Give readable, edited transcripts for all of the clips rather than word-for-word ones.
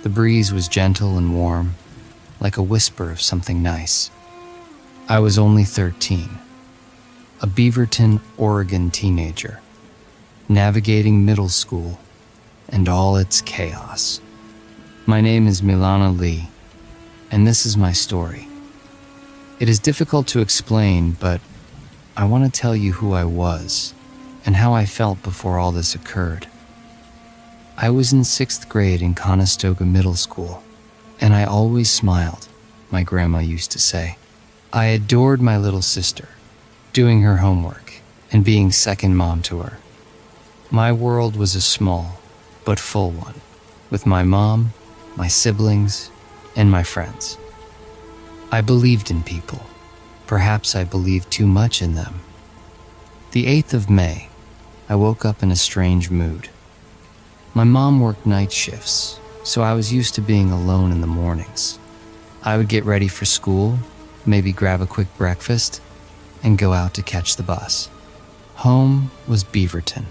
The breeze was gentle and warm, like a whisper of something nice. I was only 13, a Beaverton, Oregon teenager, navigating middle school and all its chaos. My name is Milana Lee, and this is my story. It is difficult to explain, but I want to tell you who I was and how I felt before all this occurred. I was in 6th grade in Conestoga Middle School, and I always smiled, my grandma used to say. I adored my little sister, doing her homework and being second mom to her. My world was a small but full one, with my mom, my siblings, and my friends. I believed in people. Perhaps I believed too much in them. The 8th of May, I woke up in a strange mood. My mom worked night shifts, so I was used to being alone in the mornings. I would get ready for school, maybe grab a quick breakfast, and go out to catch the bus. Home was Beaverton,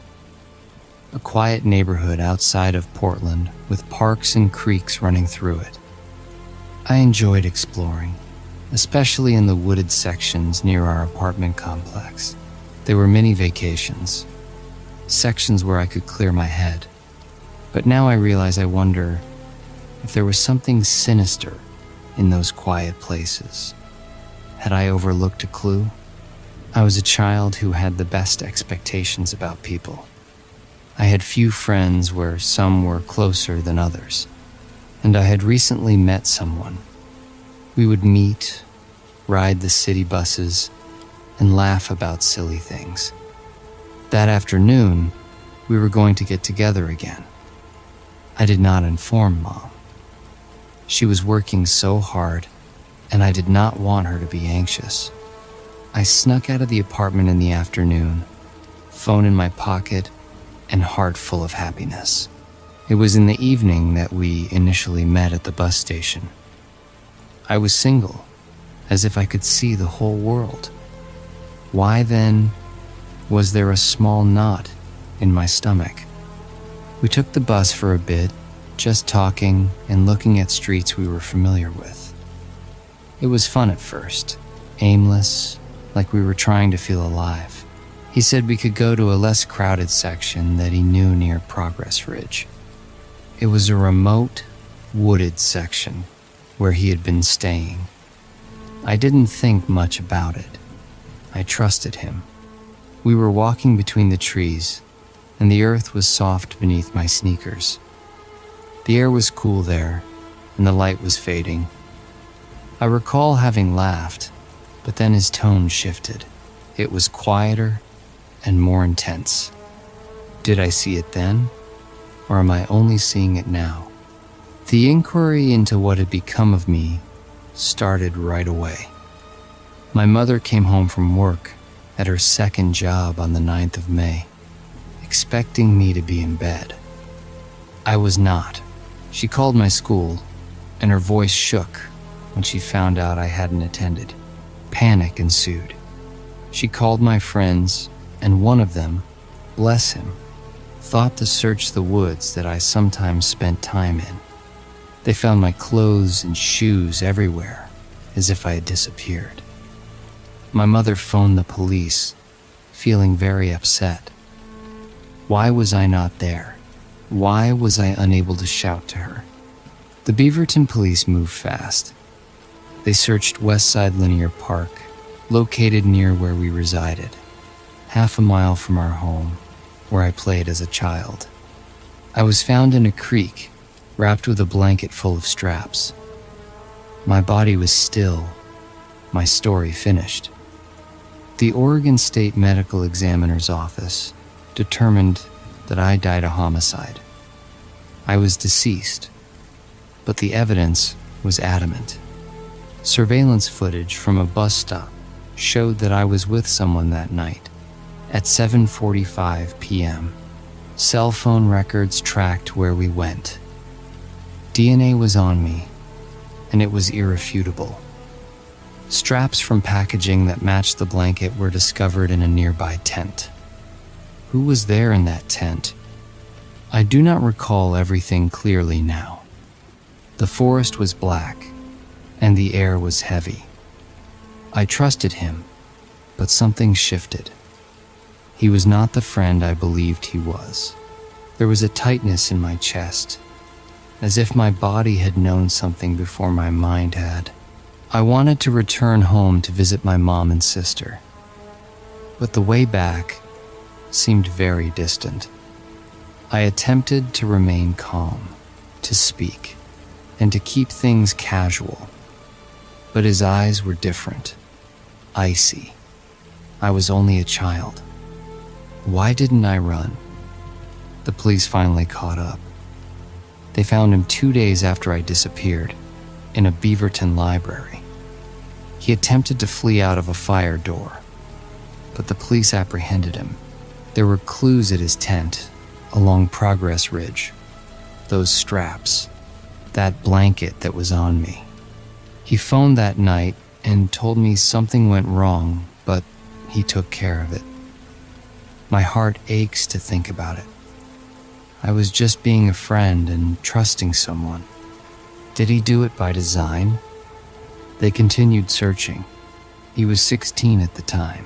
a quiet neighborhood outside of Portland with parks and creeks running through it. I enjoyed exploring, especially in the wooded sections near our apartment complex. They were mini vacations, sections where I could clear my head. But now I realize I wonder if there was something sinister in those quiet places. Had I overlooked a clue? I was a child who had the best expectations about people. I had few friends where some were closer than others, and I had recently met someone. We would meet, ride the city buses, and laugh about silly things. That afternoon, we were going to get together again. I did not inform Mom. She was working so hard, and I did not want her to be anxious. I snuck out of the apartment in the afternoon, phone in my pocket, and heart full of happiness. It was in the evening that we initially met at the bus station. I was single, as if I could see the whole world. Why then was there a small knot in my stomach? We took the bus for a bit, just talking and looking at streets we were familiar with. It was fun at first, aimless, like we were trying to feel alive. He said we could go to a less crowded section that he knew near Progress Ridge. It was a remote, wooded section where he had been staying. I didn't think much about it. I trusted him. We were walking between the trees, and the earth was soft beneath my sneakers. The air was cool there, and the light was fading. I recall having laughed, but then his tone shifted. It was quieter and more intense. Did I see it then, or am I only seeing it now? The inquiry into what had become of me started right away. My mother came home from work at her second job on the 9th of May, expecting me to be in bed. I was not. She called my school, and her voice shook when she found out I hadn't attended. Panic ensued. She called my friends, and one of them, bless him, thought to search the woods that I sometimes spent time in. They found my clothes and shoes everywhere, as if I had disappeared. My mother phoned the police, feeling very upset. Why was I not there? Why was I unable to shout to her? The Beaverton police moved fast. They searched Westside Linear Park, located near where we resided, half a mile from our home, where I played as a child. I was found in a creek, wrapped with a blanket full of straps. My body was still, my story finished. The Oregon State Medical Examiner's Office determined that I died a homicide. I was deceased, but the evidence was adamant. Surveillance footage from a bus stop showed that I was with someone that night at 7:45 p.m. Cell phone records tracked where we went. DNA was on me, and it was irrefutable. Straps from packaging that matched the blanket were discovered in a nearby tent. Who was there in that tent? I do not recall everything clearly now, The forest was black, and the air was heavy. I trusted him, but something shifted. He was not the friend I believed he was. There was a tightness in my chest, as if my body had known something before my mind had. I wanted to return home to visit my mom and sister, but the way back seemed very distant. I attempted to remain calm, to speak, and to keep things casual, but his eyes were different, icy. I was only a child. Why didn't I run? The police finally caught up. They found him 2 days after I disappeared, in a Beaverton library. He attempted to flee out of a fire door, but the police apprehended him. There were clues at his tent, along Progress Ridge. Those straps, that blanket that was on me. He phoned that night and told me something went wrong, but he took care of it. My heart aches to think about it. I was just being a friend and trusting someone. Did he do it by design? They continued searching. He was 16 at the time,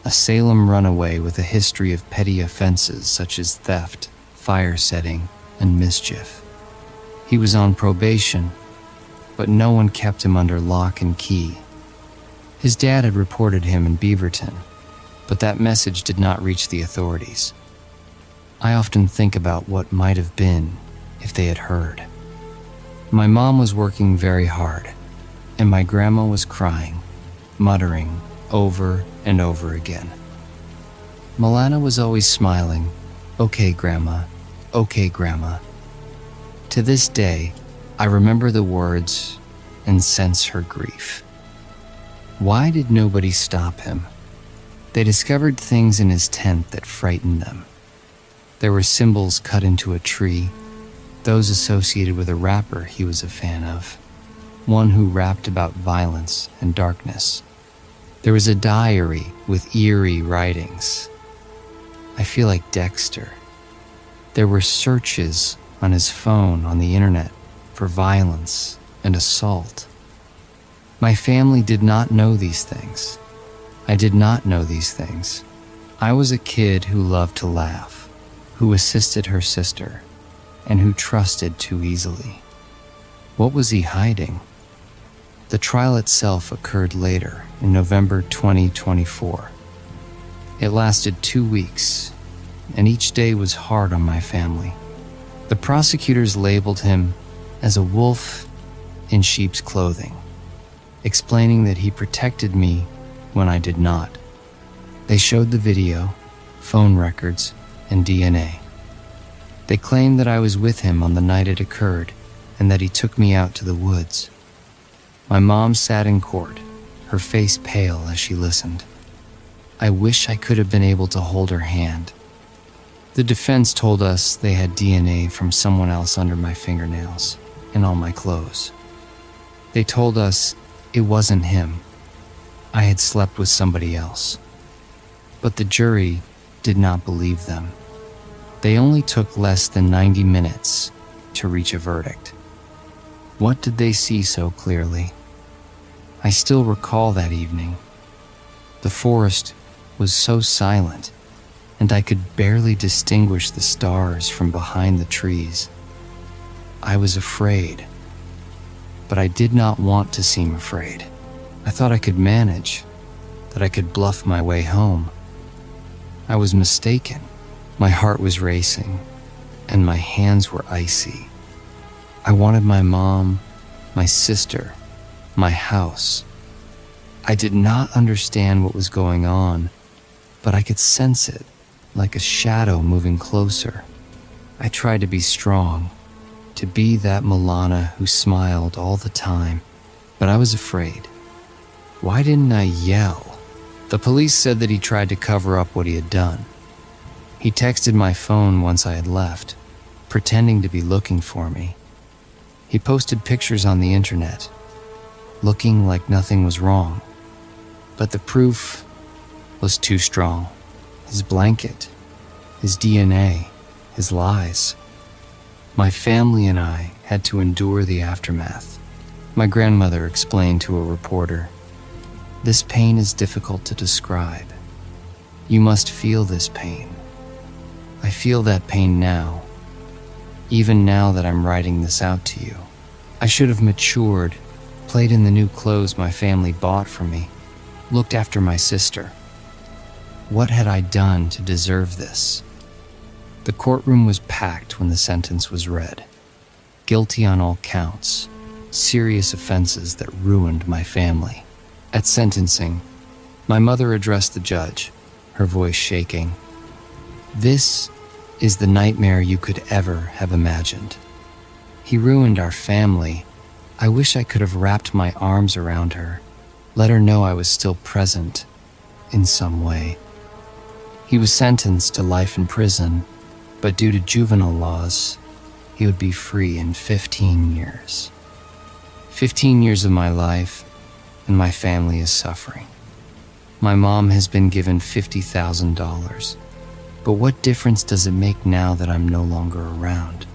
a Salem runaway with a history of petty offenses such as theft, fire setting, and mischief. He was on probation, but no one kept him under lock and key. His dad had reported him in Beaverton, but that message did not reach the authorities. I often think about what might have been if they had heard. My mom was working very hard, and my grandma was crying, muttering over and over again. Milana was always smiling, "Okay, Grandma, okay, Grandma." To this day, I remember the words and sense her grief. Why did nobody stop him? They discovered things in his tent that frightened them. There were symbols cut into a tree, those associated with a rapper he was a fan of, one who rapped about violence and darkness. There was a diary with eerie writings. I feel like Dexter. There were searches on his phone on the internet for violence and assault. My family did not know these things. I did not know these things. I was a kid who loved to laugh, who assisted her sister, and who trusted too easily. What was he hiding? The trial itself occurred later, in November 2024. It lasted 2 weeks, and each day was hard on my family. The prosecutors labeled him as a wolf in sheep's clothing, explaining that he protected me when I did not. They showed the video, phone records, and DNA. They claimed that I was with him on the night it occurred and that he took me out to the woods. My mom sat in court, her face pale as she listened. I wish I could have been able to hold her hand. The defense told us they had DNA from someone else under my fingernails and on my clothes. They told us it wasn't him. I had slept with somebody else. But the jury did not believe them. They only took less than 90 minutes to reach a verdict. What did they see so clearly? I still recall that evening. The forest was so silent, and I could barely distinguish the stars from behind the trees. I was afraid, but I did not want to seem afraid. I thought I could manage, that I could bluff my way home. I was mistaken. My heart was racing, and my hands were icy. I wanted my mom, my sister, my house. I did not understand what was going on, but I could sense it, like a shadow moving closer. I tried to be strong, to be that Milana who smiled all the time, but I was afraid. Why didn't I yell? The police said that he tried to cover up what he had done. He texted my phone once I had left, pretending to be looking for me. He posted pictures on the internet, looking like nothing was wrong. But the proof was too strong. His blanket, his DNA, his lies. My family and I had to endure the aftermath. My grandmother explained to a reporter, "This pain is difficult to describe. You must feel this pain. I feel that pain now, even now that I'm writing this out to you. I should have matured, played in the new clothes my family bought for me, looked after my sister. What had I done to deserve this?" The courtroom was packed when the sentence was read. Guilty on all counts, serious offenses that ruined my family. At sentencing, my mother addressed the judge, her voice shaking. "This is the nightmare you could ever have imagined. He ruined our family. I wish I could have wrapped my arms around her, let her know I was still present in some way." He was sentenced to life in prison, but due to juvenile laws, he would be free in 15 years. 15 years of my life, and my family is suffering. My mom has been given $50,000, but what difference does it make now that I'm no longer around?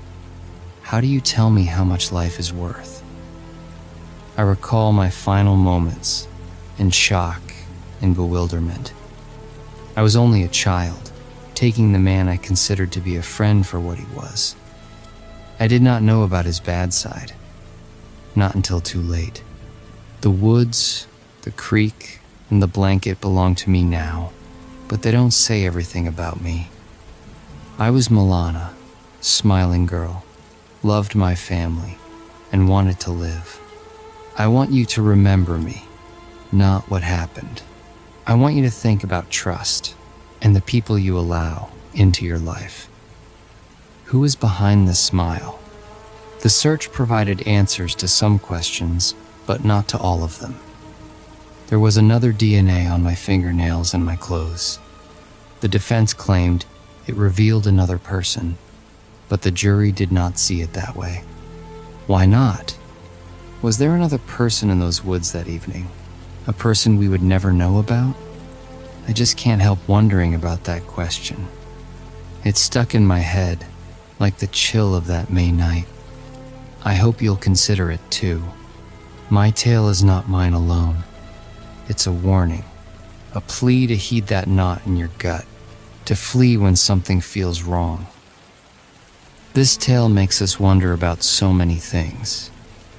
How do you tell me how much life is worth? I recall my final moments in shock and bewilderment. I was only a child, taking the man I considered to be a friend for what he was. I did not know about his bad side, not until too late. The woods, the creek, and the blanket belong to me now, but they don't say everything about me. I was Milana, smiling girl, loved my family, and wanted to live. I want you to remember me, not what happened. I want you to think about trust and the people you allow into your life. Who is behind the smile? The search provided answers to some questions, but not to all of them. There was another DNA on my fingernails and my clothes. The defense claimed it revealed another person, but the jury did not see it that way. Why not? Was there another person in those woods that evening? A person we would never know about? I just can't help wondering about that question. It stuck in my head, like the chill of that May night. I hope you'll consider it too. My tale is not mine alone. It's a warning, a plea to heed that knot in your gut, to flee when something feels wrong. This tale makes us wonder about so many things,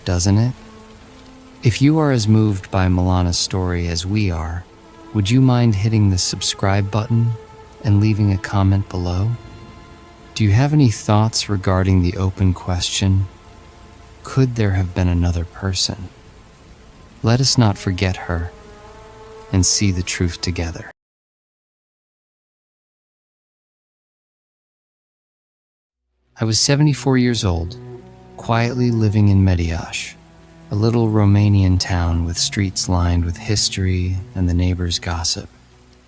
doesn't it? If you are as moved by Milana's story as we are, would you mind hitting the subscribe button and leaving a comment below? Do you have any thoughts regarding the open question, could there have been another person? Let us not forget her and see the truth together. I was 74 years old, quietly living in Mediaș, a little Romanian town with streets lined with history and the neighbors' gossip.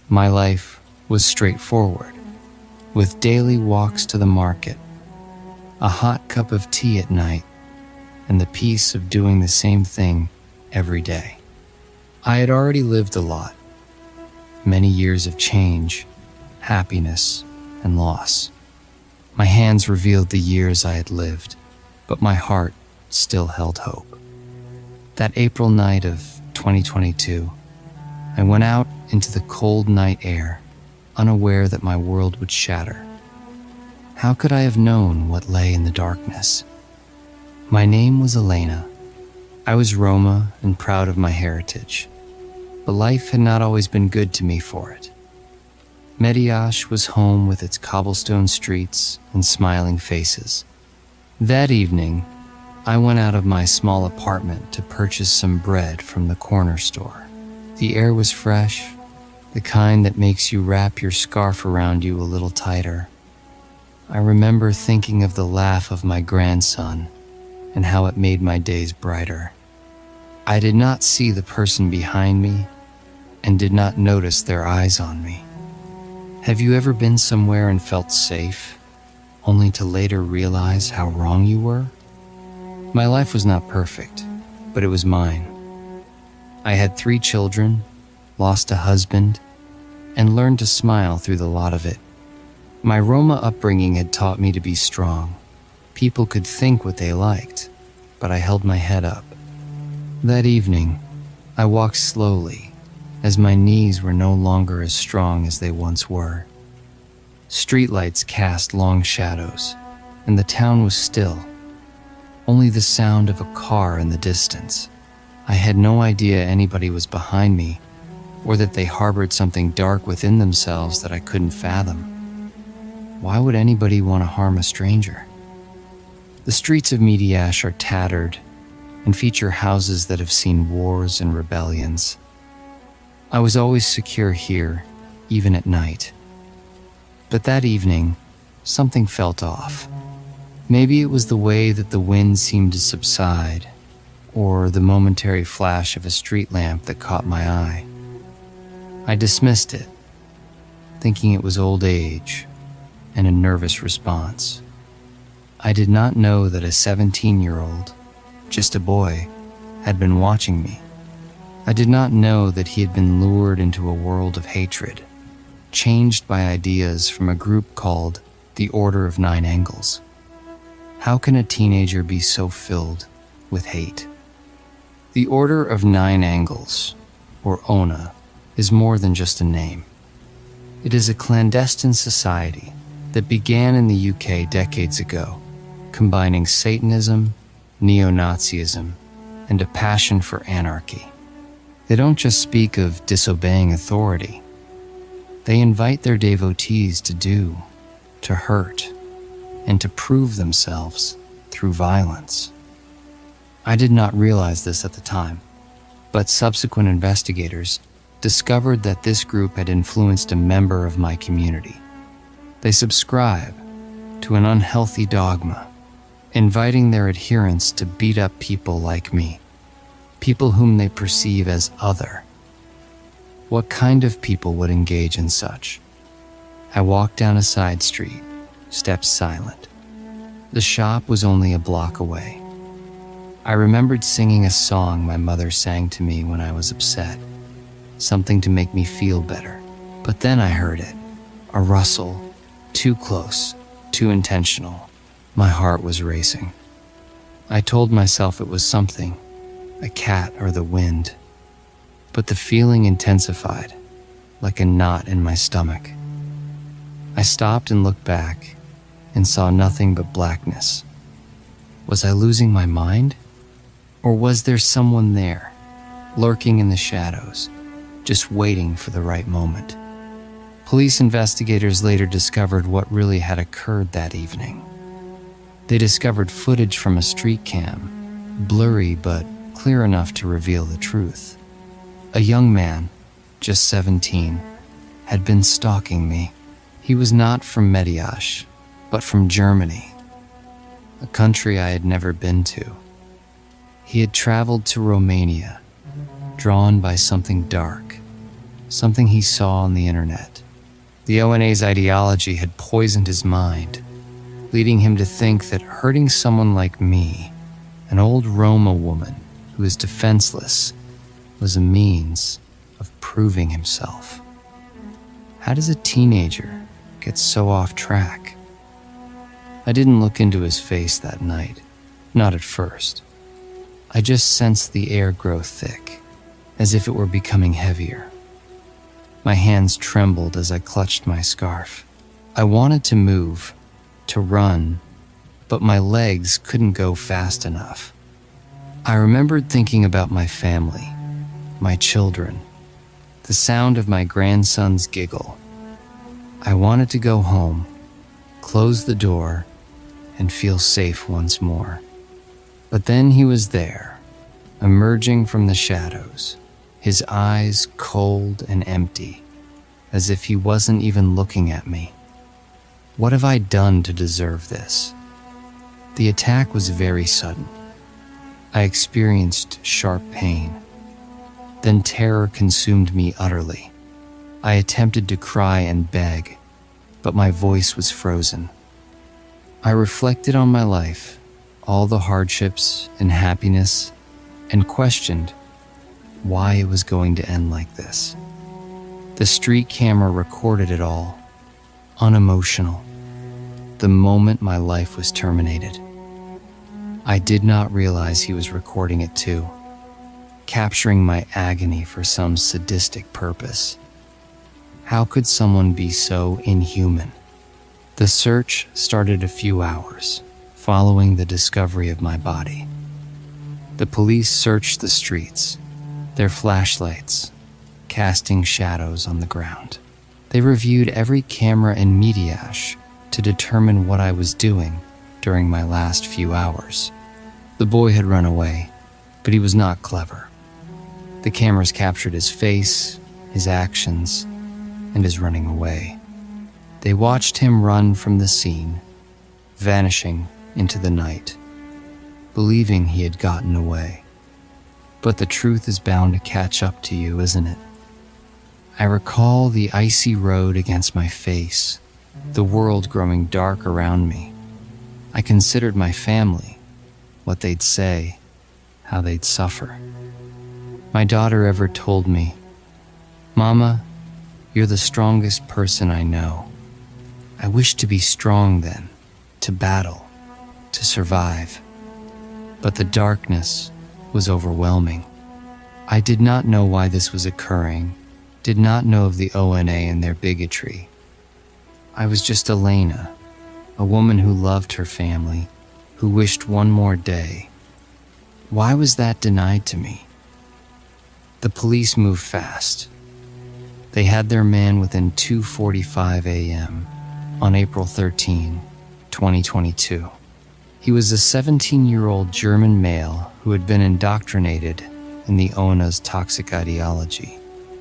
My life was straightforward, with daily walks to the market, a hot cup of tea at night, and the peace of doing the same thing every day. I had already lived a lot, many years of change, happiness, and loss. My hands revealed the years I had lived, but my heart still held hope. That April night of 2022, I went out into the cold night air, unaware that my world would shatter. How could I have known what lay in the darkness? My name was Elena. I was Roma and proud of my heritage, but life had not always been good to me for it. Mediaș was home with its cobblestone streets and smiling faces. That evening, I went out of my small apartment to purchase some bread from the corner store. The air was fresh, the kind that makes you wrap your scarf around you a little tighter. I remember thinking of the laugh of my grandson and how it made my days brighter. I did not see the person behind me and did not notice their eyes on me. Have you ever been somewhere and felt safe, only to later realize how wrong you were? My life was not perfect, but it was mine. I had 3 children, lost a husband, and learned to smile through the lot of it. My Roma upbringing had taught me to be strong, People could think what they liked, but I held my head up. That evening, I walked slowly, as my knees were no longer as strong as they once were. Streetlights cast long shadows, and the town was still. Only the sound of a car in the distance. I had no idea anybody was behind me, or that they harbored something dark within themselves that I couldn't fathom. Why would anybody want to harm a stranger? The streets of Mediash are tattered and feature houses that have seen wars and rebellions. I was always secure here, even at night. But that evening, something felt off. Maybe it was the way that the wind seemed to subside, or the momentary flash of a street lamp that caught my eye. I dismissed it, thinking it was old age and a nervous response. I did not know that a 17-year-old, just a boy, had been watching me. I did not know that he had been lured into a world of hatred, changed by ideas from a group called the Order of Nine Angles. How can a teenager be so filled with hate? The Order of Nine Angles, or ONA, is more than just a name. It is a clandestine society that began in the UK decades ago, combining Satanism, neo-Nazism, and a passion for anarchy. They don't just speak of disobeying authority. They invite their devotees to do, to hurt, and to prove themselves through violence. I did not realize this at the time, but subsequent investigators discovered that this group had influenced a member of my community. They subscribe to an unhealthy dogma, inviting their adherents to beat up people like me, people whom they perceive as other. What kind of people would engage in such? I walked down a side street, steps silent. The shop was only a block away. I remembered singing a song my mother sang to me when I was upset, something to make me feel better. But then I heard it, a rustle, too close, too intentional. My heart was racing. I told myself it was something, a cat or the wind. But the feeling intensified, like a knot in my stomach. I stopped and looked back and saw nothing but blackness. Was I losing my mind? Or was there someone there, lurking in the shadows, just waiting for the right moment? Police investigators later discovered what really had occurred that evening. They discovered footage from a street cam, blurry but clear enough to reveal the truth. A young man, just 17, had been stalking me. He was not from Mediash, but from Germany, a country I had never been to. He had traveled to Romania, drawn by something dark, something he saw on the internet. The ONA's ideology had poisoned his mind, leading him to think that hurting someone like me, an old Roma woman who is defenseless, was a means of proving himself. How does a teenager get so off track? I didn't look into his face that night, not at first. I just sensed the air grow thick, as if it were becoming heavier. My hands trembled as I clutched my scarf. I wanted to move, to run, but my legs couldn't go fast enough. I remembered thinking about my family, my children, the sound of my grandson's giggle. I wanted to go home, close the door, and feel safe once more. But then he was there, emerging from the shadows, his eyes cold and empty, as if he wasn't even looking at me. What have I done to deserve this? The attack was very sudden. I experienced sharp pain. Then terror consumed me utterly. I attempted to cry and beg, but my voice was frozen. I reflected on my life, all the hardships and happiness, and questioned why it was going to end like this. The street camera recorded it all, unemotional, the moment my life was terminated. I did not realize he was recording it too, capturing my agony for some sadistic purpose. How could someone be so inhuman? The search started a few hours following the discovery of my body. The police searched the streets, their flashlights casting shadows on the ground. They reviewed every camera and mediash to determine what I was doing during my last few hours. The boy had run away, but he was not clever. The cameras captured his face, his actions, and his running away. They watched him run from the scene, vanishing into the night, believing he had gotten away. But the truth is bound to catch up to you, isn't it? I recall the icy road against my face, the world growing dark around me. I considered my family, what they'd say, how they'd suffer. My daughter ever told me, "Mama, you're the strongest person I know." I wished to be strong then, to battle, to survive. But the darkness was overwhelming. I did not know why this was occurring, did not know of the ONA and their bigotry. I was just Elena, a woman who loved her family, who wished one more day. Why was that denied to me? The police moved fast. They had their man within 2:45 a.m. on April 13, 2022. He was a 17-year-old German male who had been indoctrinated in the ONA's toxic ideology.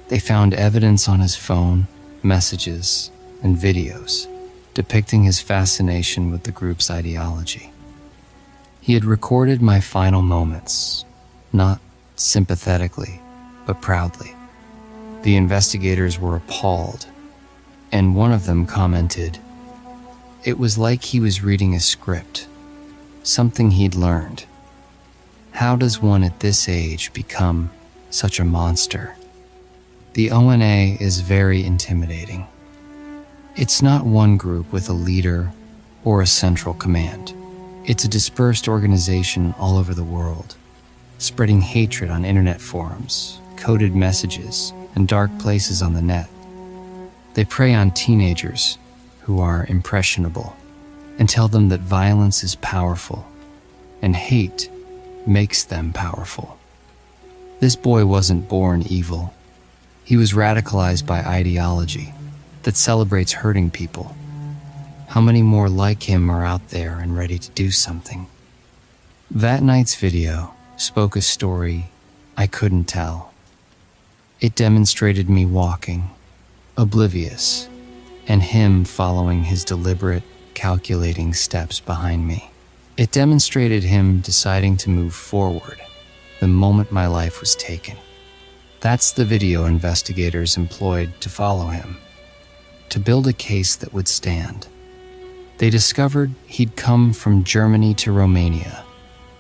They found evidence on his phone, messages, and videos depicting his fascination with the group's ideology. He had recorded my final moments, not sympathetically, but proudly. The investigators were appalled, and one of them commented, "It was like he was reading a script, something he'd learned. How does one at this age become such a monster?" The ONA is very intimidating. It's not one group with a leader or a central command. It's a dispersed organization all over the world, spreading hatred on internet forums, coded messages, and dark places on the net. They prey on teenagers who are impressionable and tell them that violence is powerful and hate makes them powerful. This boy wasn't born evil. He was radicalized by ideology that celebrates hurting people. How many more like him are out there and ready to do something? That night's video spoke a story I couldn't tell. It demonstrated me walking, oblivious, and him following his deliberate, calculating steps behind me. It demonstrated him deciding to move forward the moment my life was taken. That's the video investigators employed to follow him, to build a case that would stand. They discovered he'd come from Germany to Romania,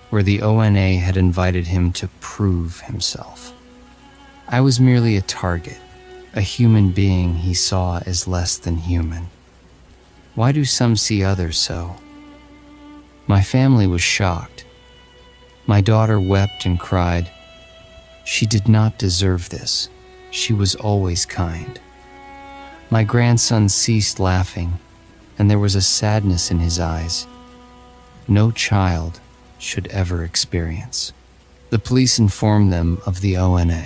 where the ONA had invited him to prove himself. I was merely a target, a human being he saw as less than human. Why do some see others so? My family was shocked. My daughter wept and cried. She did not deserve this. She was always kind. My grandson ceased laughing, and there was a sadness in his eyes no child should ever experience. The police informed them of the ONA,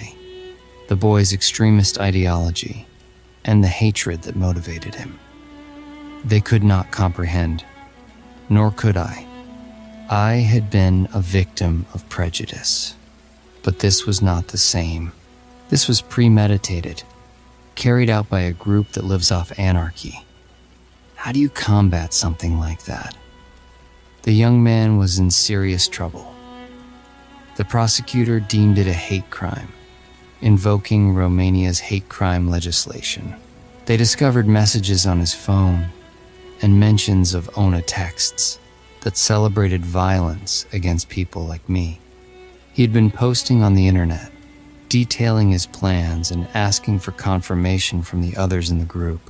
the boy's extremist ideology, and the hatred that motivated him. They could not comprehend, nor could I. I had been a victim of prejudice, but this was not the same. This was premeditated, carried out by a group that lives off anarchy. How do you combat something like that? The young man was in serious trouble. The prosecutor deemed it a hate crime, invoking Romania's hate crime legislation. They discovered messages on his phone and mentions of ONA texts that celebrated violence against people like me. He had been posting on the internet, detailing his plans and asking for confirmation from the others in the group.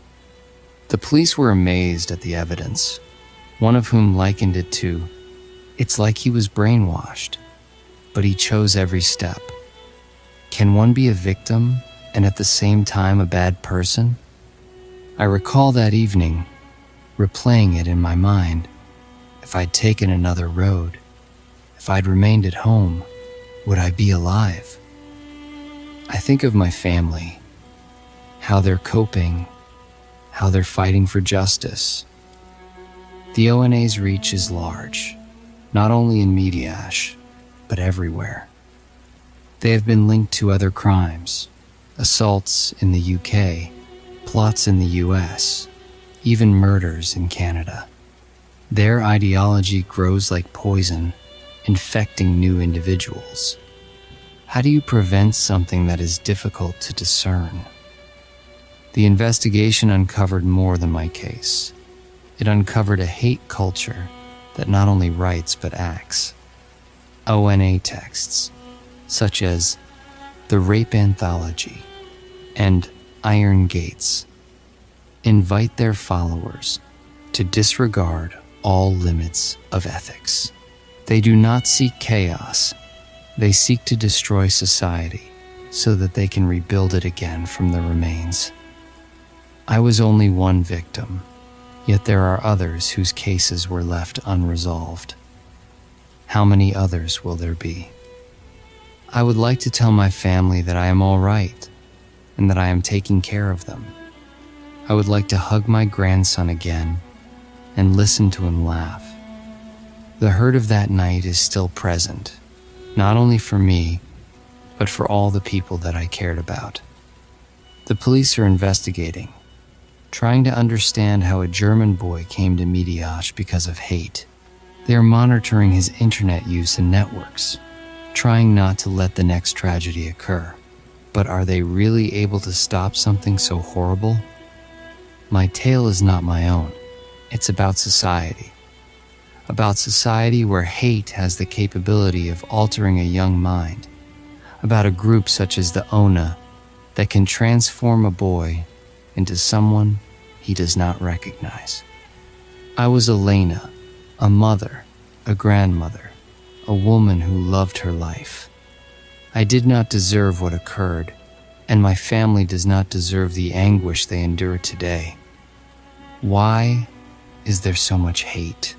The police were amazed at the evidence, one of whom likened it to It's like he was brainwashed, but he chose every step. Can one be a victim and at the same time a bad person? I recall that evening, replaying it in my mind. If I'd taken another road, if I'd remained at home, would I be alive? I think of my family, how they're coping, how they're fighting for justice. The ONA's reach is large, not only in Mediash, but everywhere. They have been linked to other crimes, assaults in the UK, plots in the US, even murders in Canada. Their ideology grows like poison, infecting new individuals. How do you prevent something that is difficult to discern? The investigation uncovered more than my case. It uncovered a hate culture that not only writes but acts. ONA texts, such as The Rape Anthology and Iron Gates, invite their followers to disregard all limits of ethics. They do not seek chaos. They seek to destroy society so that they can rebuild it again from the remains. I was only one victim, yet there are others whose cases were left unresolved. How many others will there be? I would like to tell my family that I am all right and that I am taking care of them. I would like to hug my grandson again and listen to him laugh. The hurt of that night is still present, not only for me, but for all the people that I cared about. The police are investigating, trying to understand how a German boy came to Mediash because of hate. They are monitoring his internet use and networks, trying not to let the next tragedy occur. But are they really able to stop something so horrible? My tale is not my own. It's about society. About society where hate has the capability of altering a young mind. About a group such as the ONA that can transform a boy into someone he does not recognize. I was Elena, a mother, a grandmother, a woman who loved her life. I did not deserve what occurred, and my family does not deserve the anguish they endure today. Why is there so much hate?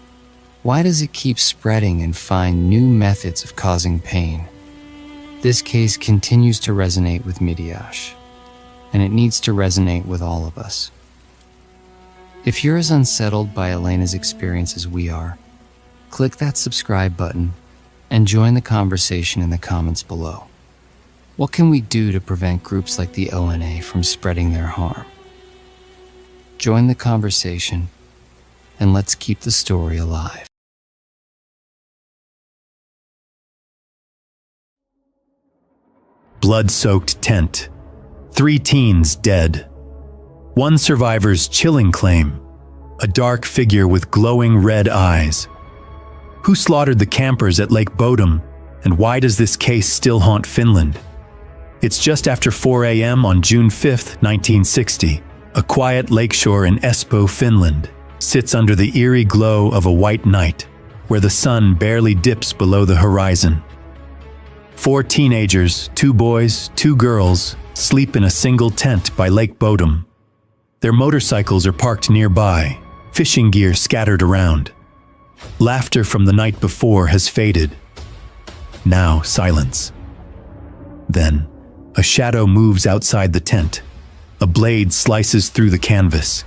Why does it keep spreading and find new methods of causing pain? This case continues to resonate with Mediash, and it needs to resonate with all of us. If you're as unsettled by Elena's experience as we are, click that subscribe button and join the conversation in the comments below. What can we do to prevent groups like the ONA from spreading their harm? Join the conversation and let's keep the story alive. Blood-soaked tent. 3 teens dead. One survivor's chilling claim. A dark figure with glowing red eyes. Who slaughtered the campers at Lake Bodom, and why does this case still haunt Finland? It's just after 4 a.m. on June 5, 1960. A quiet lakeshore in Espoo, Finland, sits under the eerie glow of a white night, where the sun barely dips below the horizon. 4 teenagers, 2 boys, 2 girls, sleep in a single tent by Lake Bodom. Their motorcycles are parked nearby, fishing gear scattered around. Laughter from the night before has faded. Now silence. Then, a shadow moves outside the tent. A blade slices through the canvas.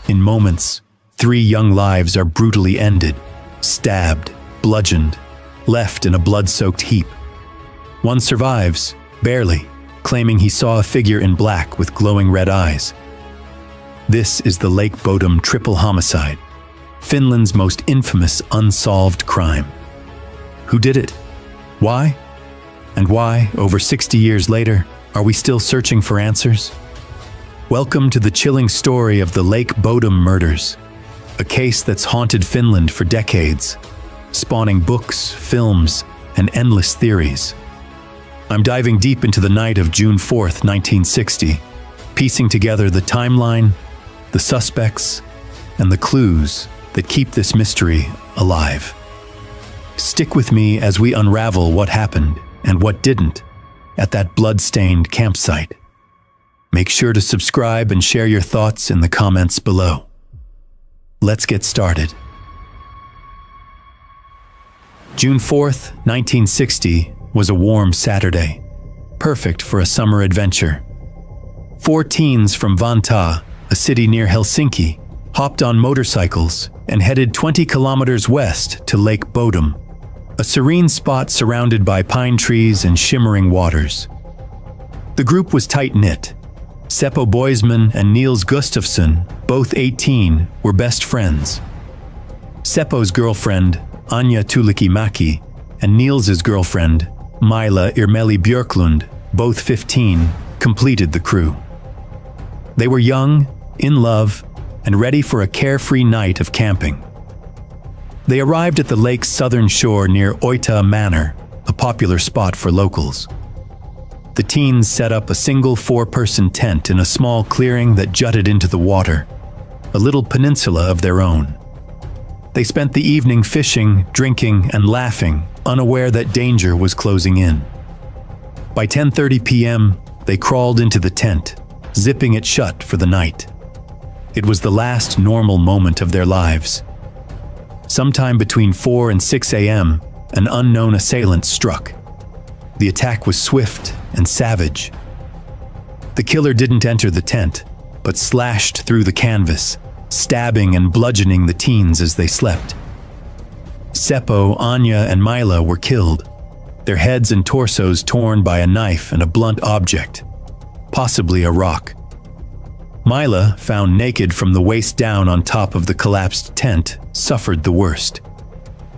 In moments, 3 young lives are brutally ended, stabbed, bludgeoned, left in a blood-soaked heap. One survives, barely, claiming he saw a figure in black with glowing red eyes. This is the Lake Bodom triple homicide, Finland's most infamous unsolved crime. Who did it? Why? And why, over 60 years later, are we still searching for answers? Welcome to the chilling story of the Lake Bodom murders, a case that's haunted Finland for decades, spawning books, films, and endless theories. I'm diving deep into the night of June 4th, 1960, piecing together the timeline, the suspects, and the clues that keep this mystery alive. Stick with me as we unravel what happened and what didn't at that blood-stained campsite. Make sure to subscribe and share your thoughts in the comments below. Let's get started. June 4th, 1960 was a warm Saturday, perfect for a summer adventure. 4 teens from Vantaa, a city near Helsinki, hopped on motorcycles and headed 20 kilometers west to Lake Bodom, a serene spot surrounded by pine trees and shimmering waters. The group was tight-knit. Seppo Boisman and Niels Gustafsson, both 18, were best friends. Seppo's girlfriend, Anja Tulikimäki, and Niels's girlfriend, Mila Irmeli Björklund, both 15, completed the crew. They were young, in love, and ready for a carefree night of camping. They arrived at the lake's southern shore near Oita Manor, a popular spot for locals. The teens set up a single 4-person tent in a small clearing that jutted into the water, a little peninsula of their own. They spent the evening fishing, drinking, and laughing, unaware that danger was closing in. By 10:30 p.m., they crawled into the tent, zipping it shut for the night. It was the last normal moment of their lives. Sometime between 4 and 6 a.m., an unknown assailant struck. The attack was swift and savage. The killer didn't enter the tent, but slashed through the canvas, stabbing and bludgeoning the teens as they slept. Seppo, Anja, and Mila were killed, their heads and torsos torn by a knife and a blunt object, possibly a rock. Mila, found naked from the waist down on top of the collapsed tent, suffered the worst.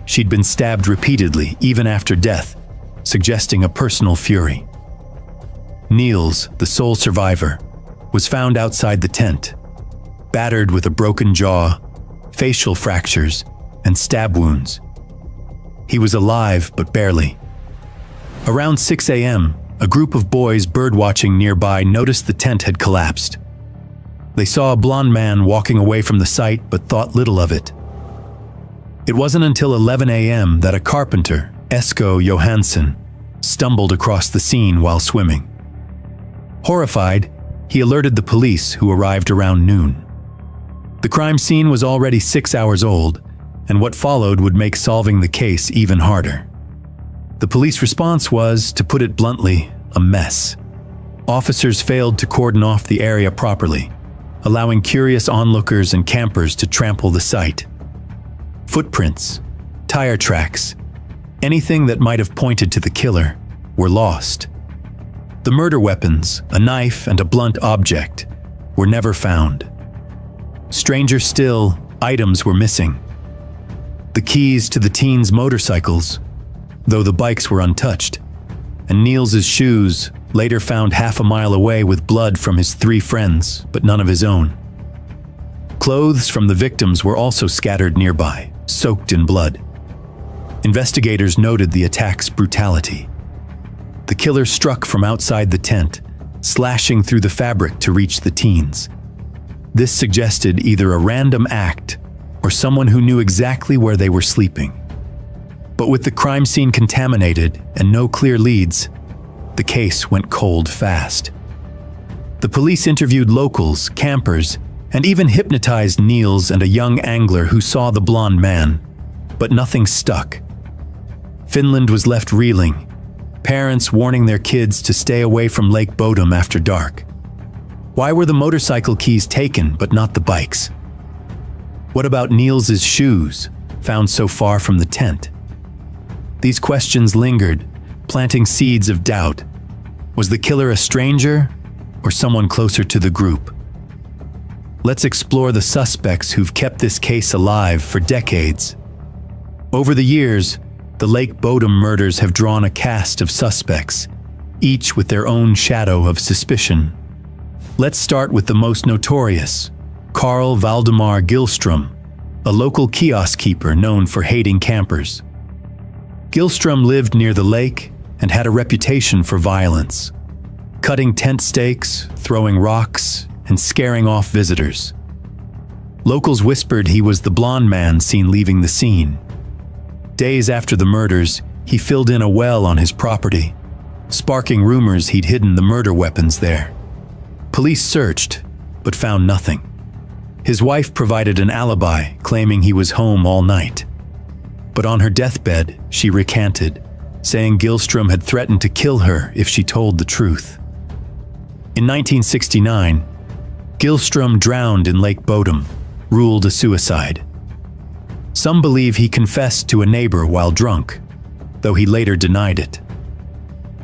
She'd been stabbed repeatedly, even after death, suggesting a personal fury. Niels, the sole survivor, was found outside the tent, battered with a broken jaw, facial fractures, and stab wounds. He was alive, but barely. Around 6 a.m., a group of boys birdwatching nearby noticed the tent had collapsed. They saw a blond man walking away from the site but thought little of it. It wasn't until 11 a.m. that a carpenter, Esko Johansson, stumbled across the scene while swimming. Horrified, he alerted the police, who arrived around noon. The crime scene was already 6 hours old, and what followed would make solving the case even harder. The police response was, to put it bluntly, a mess. Officers failed to cordon off the area properly, allowing curious onlookers and campers to trample the site. Footprints, tire tracks, anything that might have pointed to the killer, were lost. The murder weapons, a knife and a blunt object, were never found. Stranger still, items were missing. The keys to the teens' motorcycles, though the bikes were untouched, and Niels's shoes, later found half a mile away with blood from his 3 friends, but none of his own. Clothes from the victims were also scattered nearby, soaked in blood. Investigators noted the attack's brutality. The killer struck from outside the tent, slashing through the fabric to reach the teens. This suggested either a random act or someone who knew exactly where they were sleeping. But with the crime scene contaminated and no clear leads, the case went cold fast. The police interviewed locals, campers, and even hypnotized Niels and a young angler who saw the blonde man, but nothing stuck. Finland was left reeling, parents warning their kids to stay away from Lake Bodom after dark. Why were the motorcycle keys taken but not the bikes? What about Niels's shoes, found so far from the tent? These questions lingered, planting seeds of doubt. Was the killer a stranger or someone closer to the group? Let's explore the suspects who've kept this case alive for decades. Over the years, the Lake Bodom murders have drawn a cast of suspects, each with their own shadow of suspicion. Let's start with the most notorious, Carl Valdemar Gillstrom, a local kiosk keeper known for hating campers. Gillstrom lived near the lake and had a reputation for violence, cutting tent stakes, throwing rocks, and scaring off visitors. Locals whispered he was the blonde man seen leaving the scene. Days after the murders, he filled in a well on his property, sparking rumors he'd hidden the murder weapons there. Police searched, but found nothing. His wife provided an alibi, claiming he was home all night. But on her deathbed, she recanted, saying Gillstrom had threatened to kill her if she told the truth. In 1969, Gillstrom drowned in Lake Bodom, ruled a suicide. Some believe he confessed to a neighbor while drunk, though he later denied it.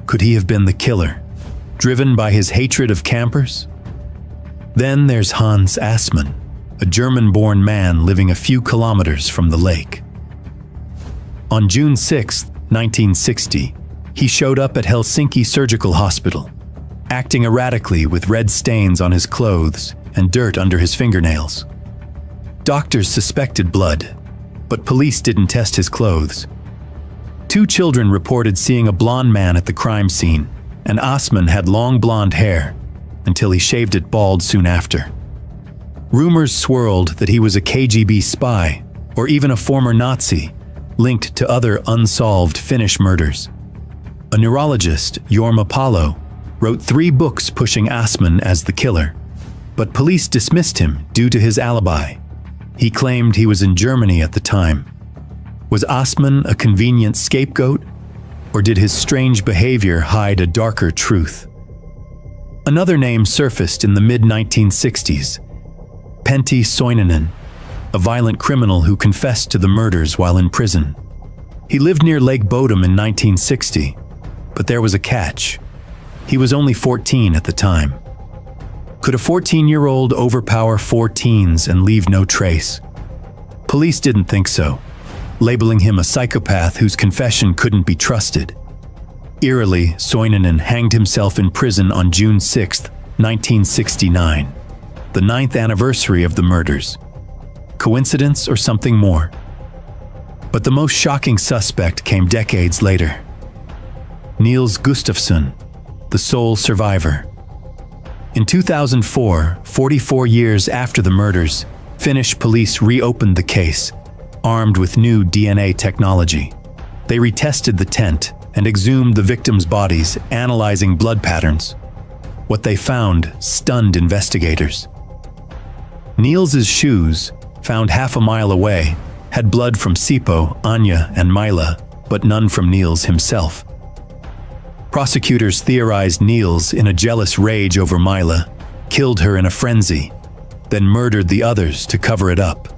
Could he have been the killer, driven by his hatred of campers? Then there's Hans Assmann, a German-born man living a few kilometers from the lake. On June 6, 1960, he showed up at Helsinki Surgical Hospital, acting erratically with red stains on his clothes and dirt under his fingernails. Doctors suspected blood, but police didn't test his clothes. 2 children reported seeing a blonde man at the crime scene, and Assmann had long blonde hair until he shaved it bald soon after. Rumors swirled that he was a KGB spy or even a former Nazi linked to other unsolved Finnish murders. A neurologist, Jorma Palo, wrote 3 books pushing Assmann as the killer, but police dismissed him due to his alibi. He claimed he was in Germany at the time. Was Assmann a convenient scapegoat, or did his strange behavior hide a darker truth? Another name surfaced in the mid-1960s, Pentti Soininen, a violent criminal who confessed to the murders while in prison. He lived near Lake Bodom in 1960, but there was a catch. He was only 14 at the time. Could a 14-year-old overpower 4 teens and leave no trace? Police didn't think so, labeling him a psychopath whose confession couldn't be trusted. Eerily, Soininen hanged himself in prison on June 6, 1969, the 9th anniversary of the murders. Coincidence or something more? But the most shocking suspect came decades later. Niels Gustafsson, the sole survivor. In 2004, 44 years after the murders, Finnish police reopened the case, armed with new DNA technology. They retested the tent and exhumed the victims' bodies, analyzing blood patterns. What they found stunned investigators. Niels's shoes, found half a mile away, had blood from Sipo, Anya, and Mila, but none from Niels himself. Prosecutors theorized Niels, in a jealous rage over Mila, killed her in a frenzy, then murdered the others to cover it up.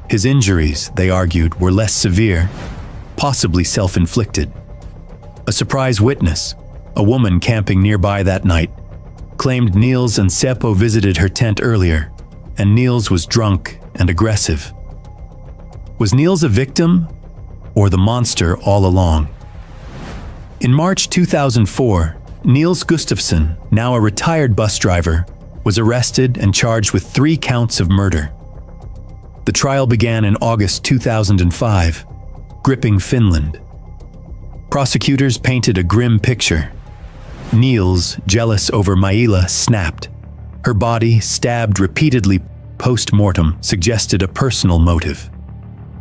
His injuries, they argued, were less severe, possibly self-inflicted. A surprise witness, a woman camping nearby that night, claimed Niels and Seppo visited her tent earlier, and Niels was drunk and aggressive. Was Niels a victim, or the monster all along? In March 2004, Niels Gustafsson, now a retired bus driver, was arrested and charged with 3 counts of murder. The trial began in August 2005, gripping Finland. Prosecutors painted a grim picture. Niels, jealous over Maila, snapped. Her body, stabbed repeatedly post-mortem, suggested a personal motive.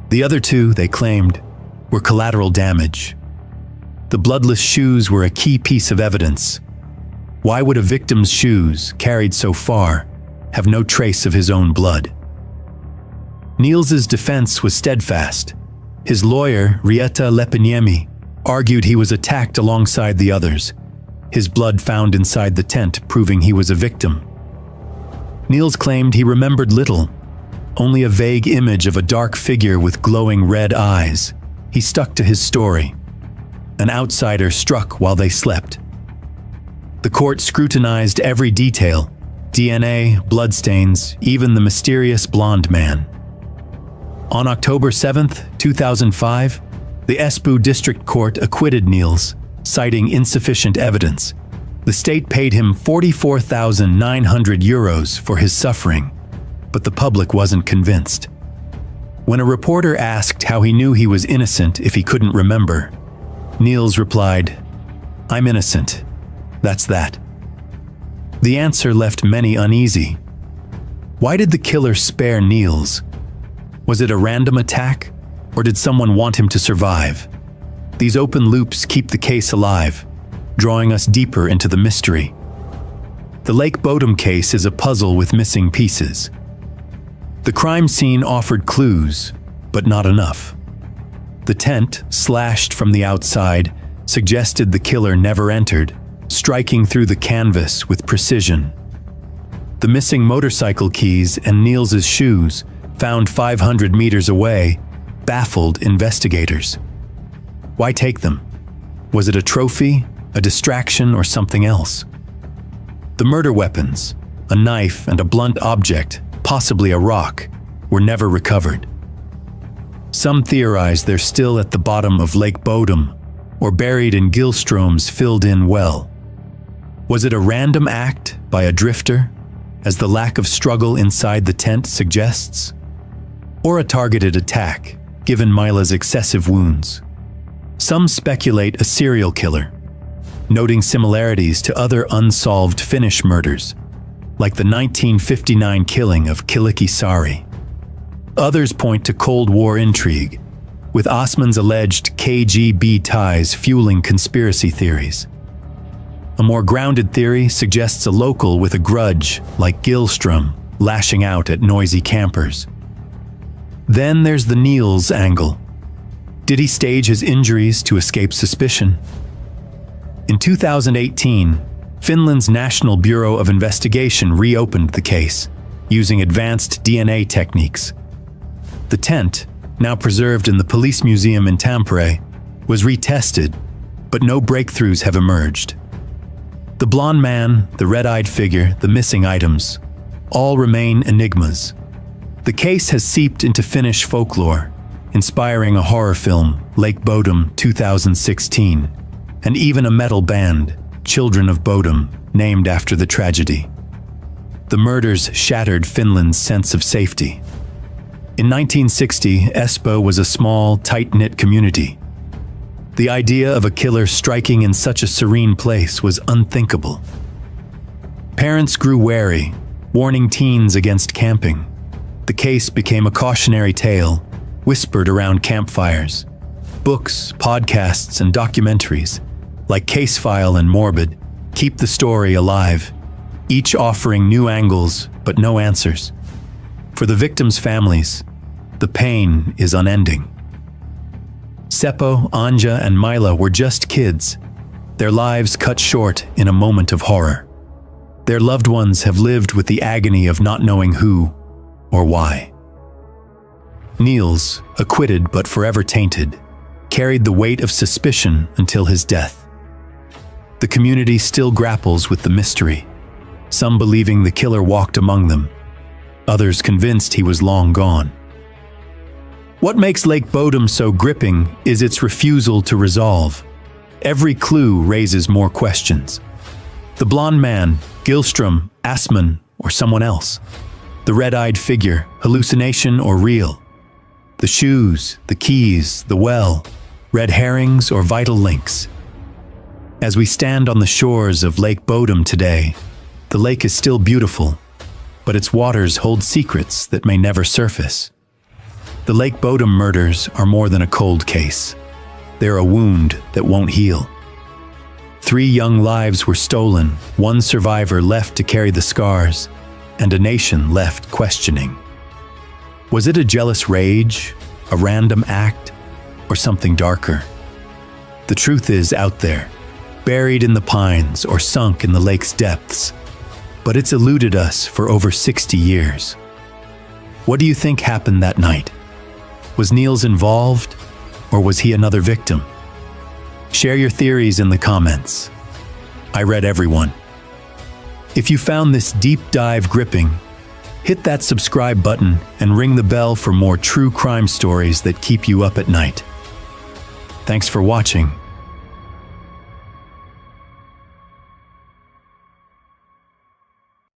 The other 2, they claimed, were collateral damage. The bloodless shoes were a key piece of evidence. Why would a victim's shoes, carried so far, have no trace of his own blood? Niels's defense was steadfast. His lawyer, Rietta Lepiniemi, argued he was attacked alongside the others, his blood found inside the tent proving he was a victim. Niels claimed he remembered little, only a vague image of a dark figure with glowing red eyes. He stuck to his story. An outsider struck while they slept. The court scrutinized every detail: DNA, bloodstains, even the mysterious blonde man. On October 7, 2005, the Espoo District Court acquitted Niels, citing insufficient evidence. The state paid him €44,900 for his suffering, but the public wasn't convinced. When a reporter asked how he knew he was innocent if he couldn't remember, Niels replied, "I'm innocent. That's that." The answer left many uneasy. Why did the killer spare Niels? Was it a random attack? Or did someone want him to survive? These open loops keep the case alive, drawing us deeper into the mystery. The Lake Bodom case is a puzzle with missing pieces. The crime scene offered clues, but not enough. The tent, slashed from the outside, suggested the killer never entered, striking through the canvas with precision. The missing motorcycle keys and Niels's shoes, found 500 meters away, baffled investigators. Why take them? Was it a trophy, a distraction, or something else? The murder weapons, a knife and a blunt object, possibly a rock, were never recovered. Some theorize they're still at the bottom of Lake Bodom or buried in Gillstrom's filled-in well. Was it a random act by a drifter, as the lack of struggle inside the tent suggests? Or a targeted attack, given Mila's excessive wounds? Some speculate a serial killer, noting similarities to other unsolved Finnish murders, like the 1959 killing of Kiliki. Others point to Cold War intrigue, with Osman's alleged KGB ties fueling conspiracy theories. A more grounded theory suggests a local with a grudge, like Gillstrom, lashing out at noisy campers. Then there's the Niels angle. Did he stage his injuries to escape suspicion? In 2018, Finland's National Bureau of Investigation reopened the case, using advanced DNA techniques. The tent, now preserved in the police museum in Tampere, was retested, but no breakthroughs have emerged. The blonde man, the red-eyed figure, the missing items, all remain enigmas. The case has seeped into Finnish folklore, inspiring a horror film, Lake Bodom 2016, and even a metal band, Children of Bodom, named after the tragedy. The murders shattered Finland's sense of safety. In 1960, Espoo was a small, tight-knit community. The idea of a killer striking in such a serene place was unthinkable. Parents grew wary, warning teens against camping. The case became a cautionary tale, whispered around campfires. Books, podcasts, and documentaries, like Casefile and Morbid, keep the story alive, each offering new angles but no answers. For the victims' families, the pain is unending. Seppo, Anja, and Mila were just kids, their lives cut short in a moment of horror. Their loved ones have lived with the agony of not knowing who or why. Niels, acquitted but forever tainted, carried the weight of suspicion until his death. The community still grapples with the mystery, some believing the killer walked among them, others convinced he was long gone. What makes Lake Bodom so gripping is its refusal to resolve. Every clue raises more questions. The blonde man, Gillstrom, Asman, or someone else? The red-eyed figure, hallucination or real? The shoes, the keys, the well, red herrings or vital links? As we stand on the shores of Lake Bodom today, the lake is still beautiful, but its waters hold secrets that may never surface. The Lake Bodom murders are more than a cold case. They're a wound that won't heal. 3 young lives were stolen, 1 survivor left to carry the scars, and a nation left questioning. Was it a jealous rage, a random act, or something darker? The truth is out there, buried in the pines or sunk in the lake's depths, but it's eluded us for over 60 years. What do you think happened that night? Was Niels involved, or was he another victim? Share your theories in the comments. I read everyone. If you found this deep dive gripping, hit that subscribe button and ring the bell for more true crime stories that keep you up at night. Thanks for watching.